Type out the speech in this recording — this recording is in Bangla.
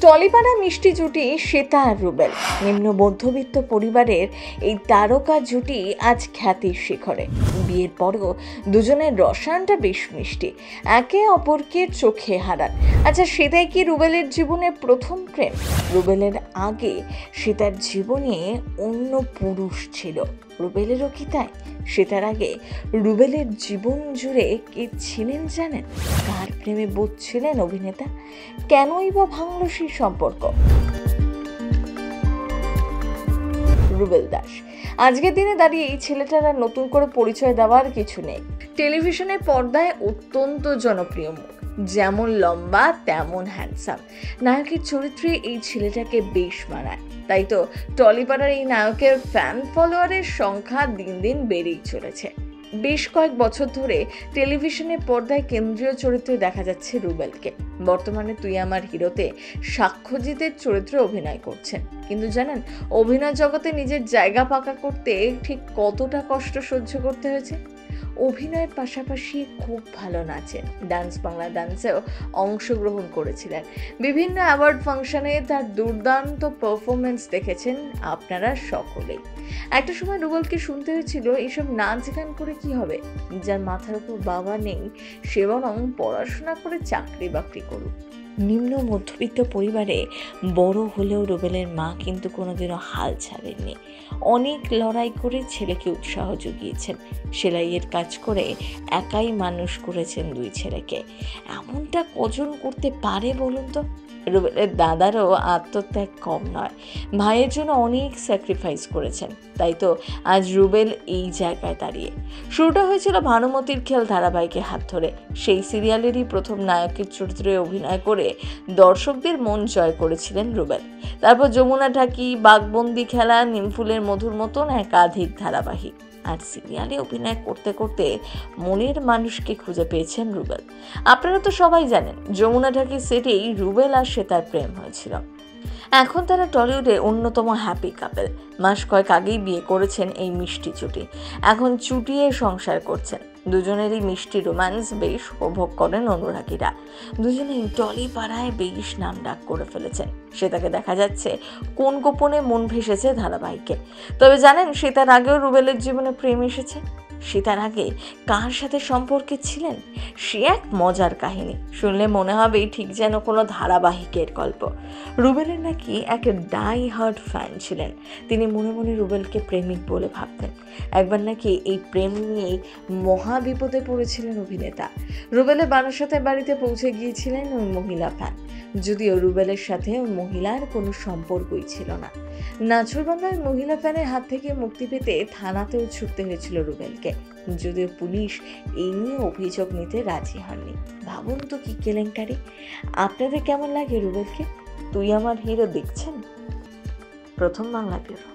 টলিপাড়া মিষ্টি জুটি শ্বেতা আর রুবেল। নিম্ন মধ্যবিত্ত পরিবারের এই তারকা জুটি আজ খ্যাতির শিখরে। বিয়ের পরও দুজনের রসায়নটা বেশ মিষ্টি, একে অপরকে চোখে হারান। আচ্ছা, শ্বেতাই কি রুবেলের জীবনে প্রথম প্রেম? রুবেলের আগে শ্বেতার জীবনে অন্য পুরুষ ছিল, রুবেলেরও কি তাই? শ্বেতার আগে রুবেলের জীবন জুড়ে কে ছিলেন জানেন? কার প্রেমে বুঝছিলেন অভিনেতা? কেনই বা ভাঙল সেই সম্পর্ক? রুবেল দাস। আজকের দিনে দাঁড়িয়ে এই ছেলেটার আর নতুন করে পরিচয় দেওয়ার কিছু নেই। টেলিভিশনের পর্দায় অত্যন্ত জনপ্রিয় মুখ, যেমন লম্বা তেমন হ্যান্ডসাম। নায়কের চরিত্রে এই ছেলেটাকে বেশ মানায়, তাই তো টলিপাড়ার এই নায়কের ফ্যান ফলোয়ারের সংখ্যা দিন দিন বেড়েই চলেছে। বেশ কয়েক বছর ধরে টেলিভিশনের পর্দায় কেন্দ্রীয় চরিত্রে দেখা যাচ্ছে রুবেলকে। বর্তমানে তুই আমার হিরোতে সাক্ষ্যজিতের চরিত্রে অভিনয় করছেন। কিন্তু জানেন, অভিনয় জগতে নিজের জায়গা পাকা করতে ঠিক কতটা কষ্ট সহ্য করতে হয়েছে? অভিনয়ের পাশাপাশি খুব ভালো নাচেন, ডান্স বাংলা ডান্সেও অংশগ্রহণ করেছিলেন। বিভিন্ন অ্যাওয়ার্ড ফাংশনে তার দুর্দান্ত পারফরমেন্স দেখেছেন আপনারা সকলেই। একটা সময় রুবেলকে শুনতে হয়েছিল, এইসব নাচ গান করে কি হবে, যার মাথার উপর বাবা নেই সে বরং পড়াশোনা করে চাকরি বাকরি করুক। নিম্ন মধ্যবিত্ত পরিবারে বড় হলেও রুবেলের মা কিন্তু কোনোদিনও হাল ছাড়েননি। অনেক লড়াই করে ছেলেকে উৎসাহ জুগিয়েছেন, সেলাইয়ের কাজ করে একাই মানুষ করেছেন দুই ছেলেকে। এমনটা কজন করতে পারে বলুন তো? রুবেলের দাদারও আত্মত্যাগ কম নয়, ভাইয়ের জন্য অনেক স্যাক্রিফাইস করেছেন, তাই তো আজ রুবেল এই জায়গায় দাঁড়িয়ে। শুরুটা হয়েছিল ভানুমতির খেল ধারাবাহিকের হাত ধরে। সেই সিরিয়ালেরই প্রথম নায়কের চরিত্রে অভিনয় করে দর্শকদের মন জয় করেছিলেন রুবেল। তারপর যমুনা ঢাকি, বাঘবন্দি খেলা, নিমফুলের মধুর মতন একাধিক ধারাবাহিক আর সিরিয়ালে অভিনয় করতে করতে মনের মানুষকে খুঁজে পেয়েছেন রুবেল। আপনারা তো সবাই জানেন, যমুনা ঢাকির সেটেই রুবেল আর শ্বেতার প্রেম হয়েছিল। এখন তারা টলিউডের অন্যতম হ্যাপি কাপেল। মাস কয়েক আগেই বিয়ে করেছেন এই মিষ্টি জুটি। এখন চুটিয়ে সংসার করছেন। দুজনেরই মিষ্টি রোম্যান্স বেশ উপভোগ করেন অনুরাগীরা। দুজনেই টলিপাড়ায় বেশ নাম ডাক করে ফেলেছেন। শ্বেতাকে দেখা যাচ্ছে কোন গোপনে মন ভেসেছে ধারাবাহিকে। তবে জানেন, শ্বেতার আগেও রুবেলের জীবনে প্রেম এসেছে। শ্বেতার আগে কার সাথে সম্পর্কে ছিলেন সে এক মজার কাহিনী, শুনলে মনে হবে ঠিক যেন কোনো ধারাবাহিকের গল্প। রুবেলের নাকি এক ডাই হার্ড ফ্যান ছিলেন। তিনি মনে মনে রুবেলকে প্রেমিক বলে ভাবতেন। একবার নাকি এই প্রেম নিয়ে মহা বিপদে পড়েছিলেন অভিনেতা। রুবেলের বারাসাতের বাড়িতে পৌঁছে গিয়েছিলেন ওই মহিলা ফ্যান, যদিও রুবেলের সাথে ওই মহিলার কোনো সম্পর্কই ছিল না। নাছোড়বান্ধার মহিলা ফ্যানের হাত থেকে মুক্তি পেতে থানাতেও ছুটতে হয়েছিল রুবেলকে, যদিও পুলিশ এই নিয়ে অভিযোগ নিতে রাজি হননি। ভাবুন তো কি কেলেঙ্কারি। আপনাদের কেমন লাগে রুবেলকে? তুই আমার হিরো দেখছেন? প্রথম বাংলা ব্যুরো।